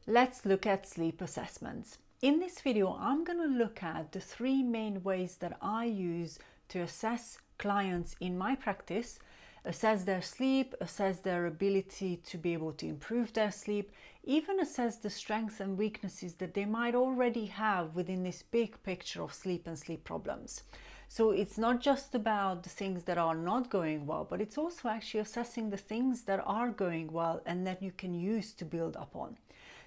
Let's look at sleep assessments. In this video, I'm going to look at the three main ways that I use to assess clients in my practice, assess their sleep, assess their ability to be able to improve their sleep, even assess the strengths and weaknesses that they might already have within this big picture of sleep and sleep problems. So it's not just about the things that are not going well, but it's also actually assessing the things that are going well and that you can use to build upon.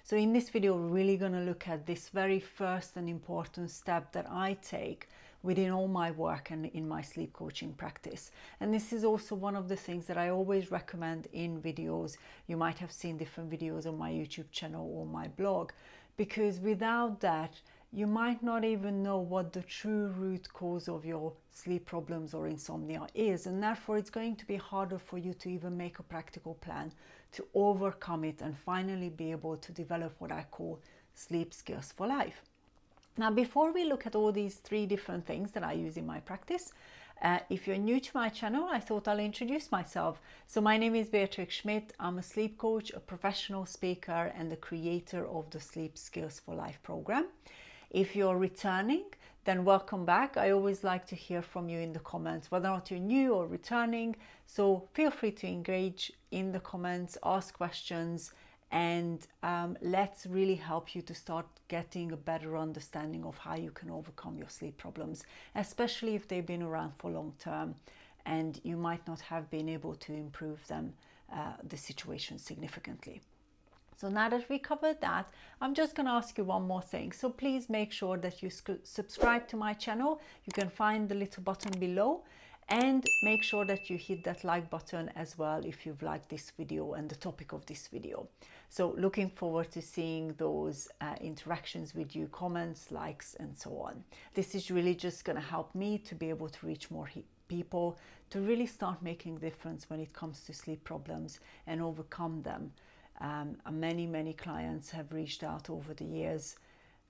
So in this video, we're really going to look at this very first and important step that I take within all my work and in my sleep coaching practice. And this is also one of the things that I always recommend in videos. You might have seen different videos on my YouTube channel or my blog, because without that, you might not even know what the true root cause of your sleep problems or insomnia is, and therefore it's going to be harder for you to even make a practical plan to overcome it and finally be able to develop what I call sleep skills for life. Now, before we look at all these three different things that I use in my practice, if you're new to my channel, I thought I'll introduce myself. So my name is Beatrix Schmidt. I'm a sleep coach, a professional speaker, and the creator of the Sleep Skills for Life program. If you're returning, then welcome back. I always like to hear from you in the comments, whether or not you're new or returning. So feel free to engage in the comments, ask questions, and let's really help you to start getting a better understanding of how you can overcome your sleep problems, especially if they've been around for long term and you might not have been able to improve them, the situation significantly. So now that we covered that, I'm just going to ask you one more thing. So please make sure that you subscribe to my channel. You can find the little button below, and make sure that you hit that like button as well if you've liked this video and the topic of this video. So looking forward to seeing those interactions with you, comments, likes, and so on. This is really just going to help me to be able to reach more people, to really start making a difference when it comes to sleep problems and overcome them. Many clients have reached out over the years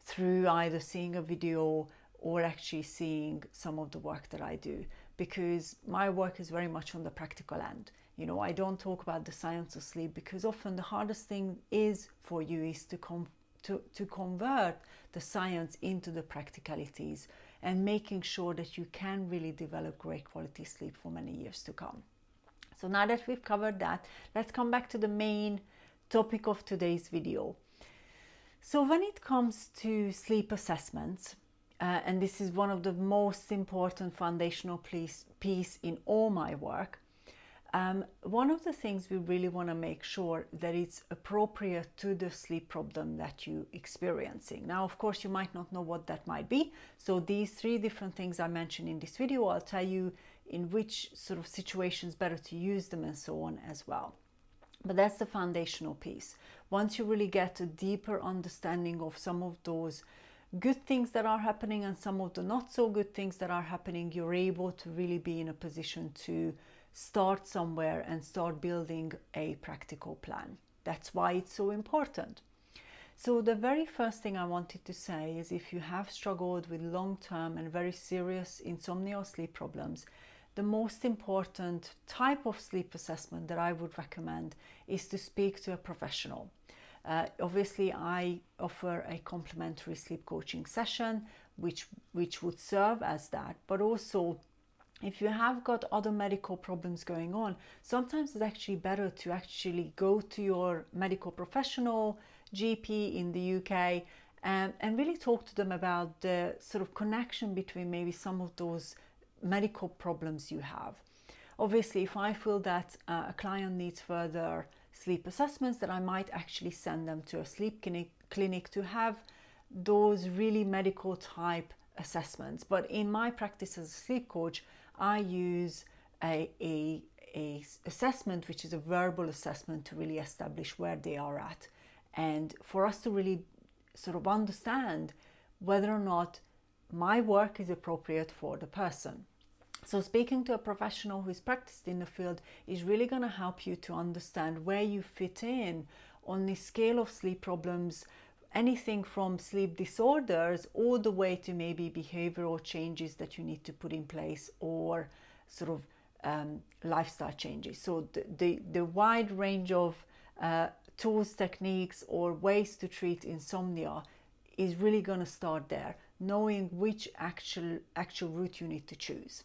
through either seeing a video or actually seeing some of the work that I do, because my work is very much on the practical end. You know, I don't talk about the science of sleep, because often the hardest thing is for you is to convert the science into the practicalities and making sure that you can really develop great quality sleep for many years to come. So now that we've covered that, let's come back to the main topic of today's video. So when it comes to sleep assessments, and this is one of the most important foundational piece in all my work, one of the things we really want to make sure that it's appropriate to the sleep problem that you're experiencing. Now, of course, you might not know what that might be. So these three different things I mentioned in this video, I'll tell you in which sort of situations better to use them and so on as well. But that's the foundational piece. Once you really get a deeper understanding of some of those good things that are happening and some of the not so good things that are happening, you're able to really be in a position to start somewhere and start building a practical plan. That's why it's so important. So the very first thing I wanted to say is, if you have struggled with long-term and very serious insomnia or sleep problems, the most important type of sleep assessment that I would recommend is to speak to a professional. Obviously, I offer a complimentary sleep coaching session, which would serve as that. But also, if you have got other medical problems going on, sometimes it's actually better to actually go to your medical professional, GP in the UK, and really talk to them about the sort of connection between maybe some of those medical problems you have. Obviously, if I feel that a client needs further sleep assessments, that I might actually send them to a sleep clinic to have those really medical type assessments. But in my practice as a sleep coach, I use a assessment which is a verbal assessment to really establish where they are at, and for us to really sort of understand whether or not my work is appropriate for the person. So speaking to a professional who's practiced in the field is really going to help you to understand where you fit in on the scale of sleep problems, anything from sleep disorders all the way to maybe behavioral changes that you need to put in place, or sort of lifestyle changes. So the wide range of tools, techniques, or ways to treat insomnia is really going to start there, knowing which actual route you need to choose.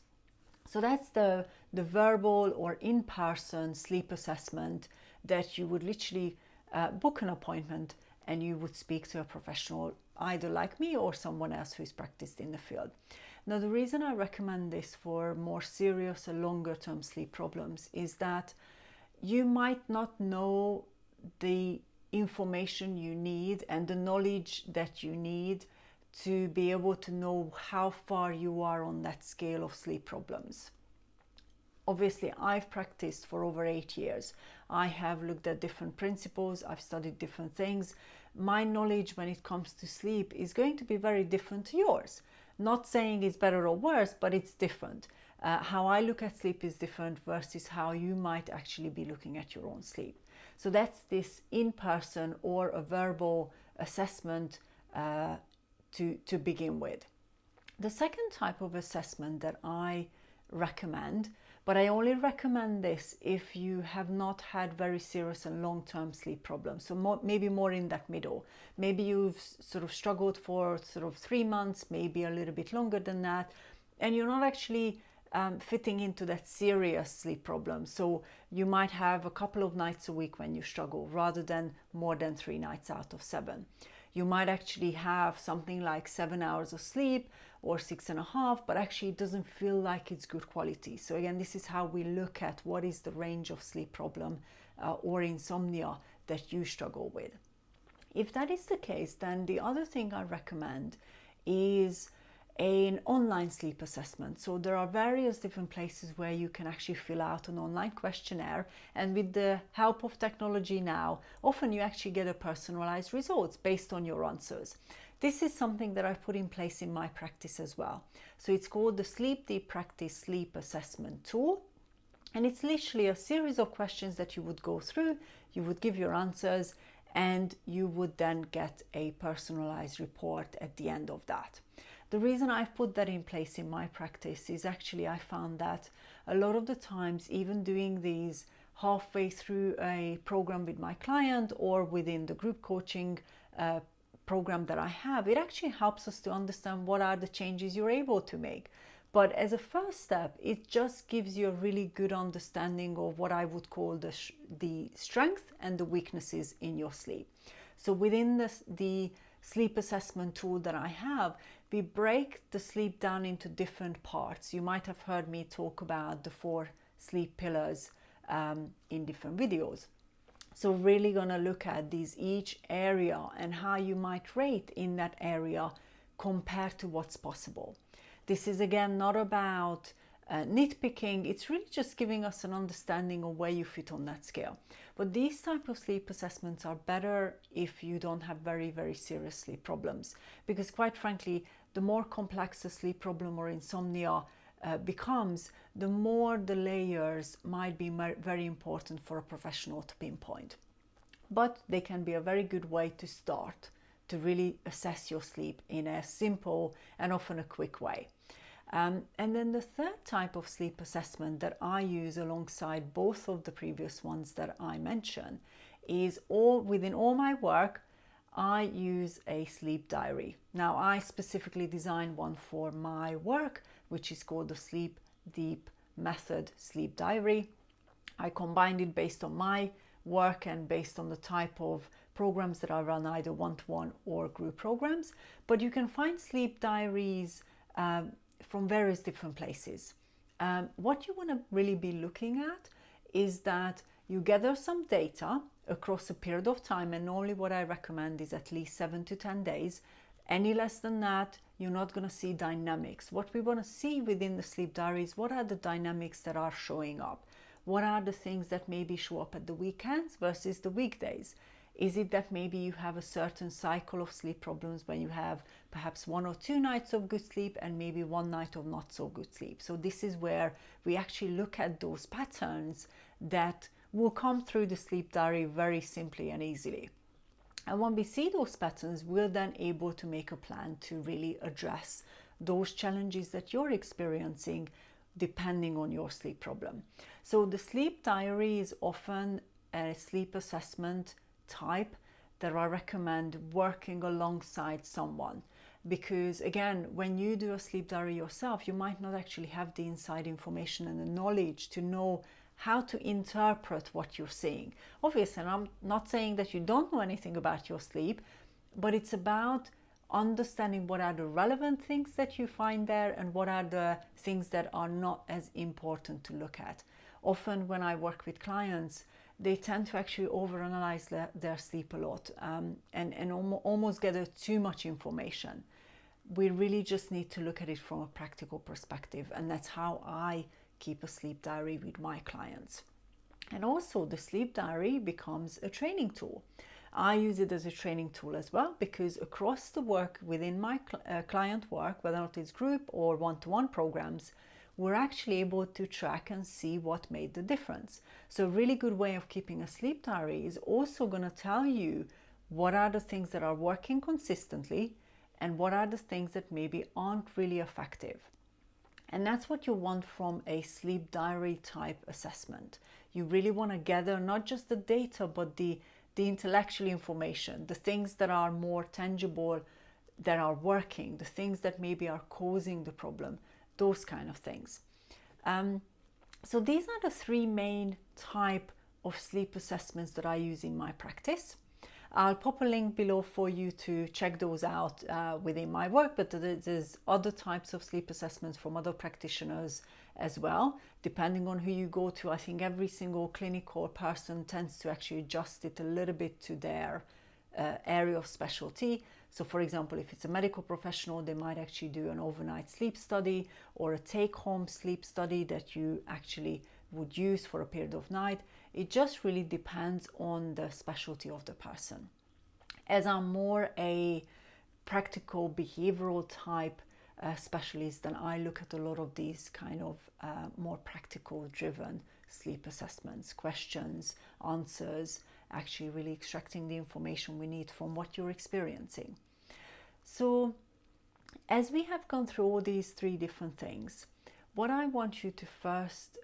So that's the verbal or in-person sleep assessment that you would literally book an appointment and you would speak to a professional, either like me or someone else who's practiced in the field. Now, the reason I recommend this for more serious and longer term sleep problems is that you might not know the information you need and the knowledge that you need to be able to know how far you are on that scale of sleep problems. Obviously, I've practiced for over 8 years. I have looked at different principles, I've studied different things. My knowledge when it comes to sleep is going to be very different to yours. Not saying it's better or worse, but it's different. How I look at sleep is different versus how you might actually be looking at your own sleep. So that's this in-person or a verbal assessment to begin with. The second type of assessment that I recommend, but I only recommend this if you have not had very serious and long-term sleep problems. So maybe more in that middle. Maybe you've sort of struggled for sort of 3 months, maybe a little bit longer than that, and you're not actually fitting into that serious sleep problem. So you might have a couple of nights a week when you struggle rather than more than 3 nights out of 7. You might actually have something like 7 hours of sleep or 6.5, but actually it doesn't feel like it's good quality. So again, this is how we look at what is the range of sleep problem or insomnia that you struggle with. If that is the case, then the other thing I recommend is an online sleep assessment. So there are various different places where you can actually fill out an online questionnaire, and with the help of technology now, often you actually get a personalized results based on your answers. This is something that I've put in place in my practice as well. So it's called the Sleep Deep Practice Sleep Assessment Tool. And it's literally a series of questions that you would go through, you would give your answers, and you would then get a personalized report at the end of that. The reason I've put that in place in my practice is actually I found that a lot of the times, even doing these halfway through a program with my client or within the group coaching program that I have, it actually helps us to understand what are the changes you're able to make. But as a first step, it just gives you a really good understanding of what I would call the strength and the weaknesses in your sleep. So within the sleep assessment tool that I have, we break the sleep down into different parts. You might have heard me talk about the 4 sleep pillars in different videos. So really going to look at each area and how you might rate in that area compared to what's possible. This is again not about nitpicking, it's really just giving us an understanding of where you fit on that scale. But these type of sleep assessments are better if you don't have very, very serious sleep problems, because quite frankly, the more complex a sleep problem or insomnia becomes, the more the layers might be very important for a professional to pinpoint. But they can be a very good way to start to really assess your sleep in a simple and often a quick way. And then the third type of sleep assessment that I use alongside both of the previous ones that I mentioned is within all my work, I use a sleep diary. Now, I specifically designed one for my work, which is called the Sleep Deep Method Sleep Diary. I combined it based on my work and based on the type of programs that I run, either one-to-one or group programs. But you can find sleep diaries from various different places. What you want to really be looking at is that you gather some data across a period of time, and normally what I recommend is at least 7 to 10 days. Any less than that, you're not going to see dynamics. What we want to see within the sleep diary is what are the dynamics that are showing up? What are the things that maybe show up at the weekends versus the weekdays? Is it that maybe you have a certain cycle of sleep problems when you have perhaps 1 or 2 nights of good sleep and maybe 1 night of not so good sleep? So this is where we actually look at those patterns that will come through the sleep diary very simply and easily. And when we see those patterns, we're then able to make a plan to really address those challenges that you're experiencing depending on your sleep problem. So the sleep diary is often a sleep assessment type that I recommend working alongside someone, because again, when you do a sleep diary yourself, you might not actually have the inside information and the knowledge to know how to interpret what you're seeing. Obviously, and I'm not saying that you don't know anything about your sleep, but it's about understanding what are the relevant things that you find there and what are the things that are not as important to look at. Often when I work with clients, they tend to actually overanalyze their sleep a lot, and almost gather too much information. We really just need to look at it from a practical perspective, and that's how I keep a sleep diary with my clients. And also the sleep diary becomes a training tool. I use it as a training tool as well, because across the work within my client work, whether or not it's group or one-to-one programs, we're actually able to track and see what made the difference. So a really good way of keeping a sleep diary is also going to tell you what are the things that are working consistently and what are the things that maybe aren't really effective. And that's what you want from a sleep diary type assessment. You really want to gather not just the data, but the intellectual information, the things that are more tangible, that are working, the things that maybe are causing the problem, those kind of things. So these are the three main type of sleep assessments that I use in my practice. I'll pop a link below for you to check those out within my work, but there's other types of sleep assessments from other practitioners as well. Depending on who you go to, I think every single clinic or person tends to actually adjust it a little bit to their area of specialty. So for example, if it's a medical professional, they might actually do an overnight sleep study or a take-home sleep study that you actually would use for a period of night. It just really depends on the specialty of the person. As I'm more a practical behavioral type specialist, then I look at a lot of these kind of more practical driven sleep assessments, questions, answers, actually really extracting the information we need from what you're experiencing. So as we have gone through all these three different things, what I want you to first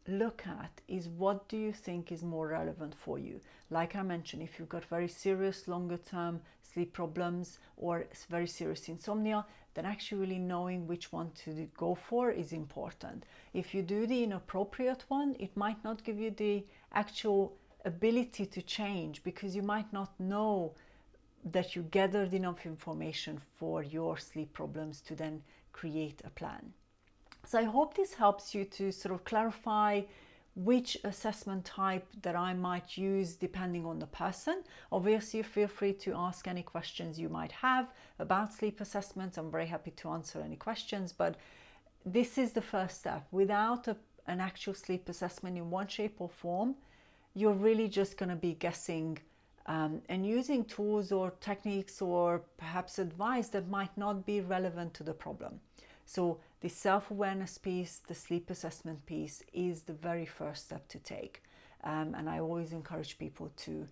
look at is, what do you think is more relevant for you? Like I mentioned, if you've got very serious longer term sleep problems or very serious insomnia, then actually really knowing which one to go for is important. If you do the inappropriate one, it might not give you the actual ability to change, because you might not know that you gathered enough information for your sleep problems to then create a plan. So I hope this helps you to sort of clarify which assessment type that I might use depending on the person. Obviously, feel free to ask any questions you might have about sleep assessments. I'm very happy to answer any questions, but this is the first step. Without an actual sleep assessment in one shape or form, you're really just going to be guessing and using tools or techniques or perhaps advice that might not be relevant to the problem. So the self-awareness piece, the sleep assessment piece, is the very first step to take. And I always encourage people to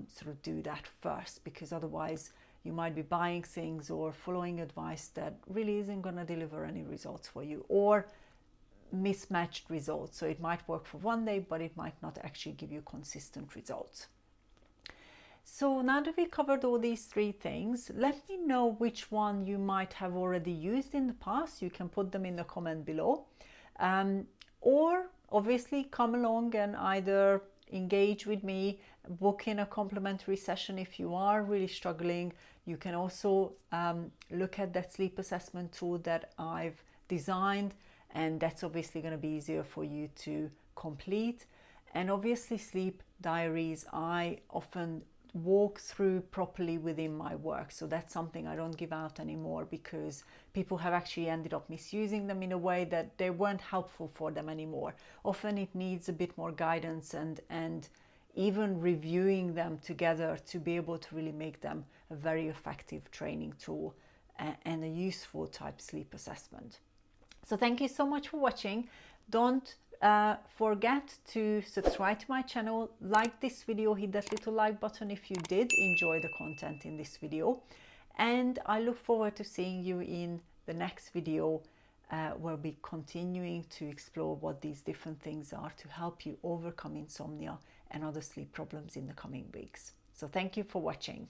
sort of do that first, because otherwise you might be buying things or following advice that really isn't going to deliver any results for you, or mismatched results. So it might work for one day, but it might not actually give you consistent results. So now that we covered all these three things, let me know which one you might have already used in the past. You can put them in the comment below. Or obviously come along and either engage with me, book in a complimentary session if you are really struggling. You can also look at that sleep assessment tool that I've designed, and that's obviously going to be easier for you to complete. And obviously sleep diaries I often walk through properly within my work, so that's something I don't give out anymore, because people have actually ended up misusing them in a way that they weren't helpful for them anymore. Often it needs a bit more guidance and even reviewing them together to be able to really make them a very effective training tool and a useful type sleep assessment. So thank you so much for watching. Don't forget to subscribe to my channel, like this video, hit that little like button if you did enjoy the content in this video, and I look forward to seeing you in the next video where we'll be continuing to explore what these different things are to help you overcome insomnia and other sleep problems in the coming weeks. So thank you for watching.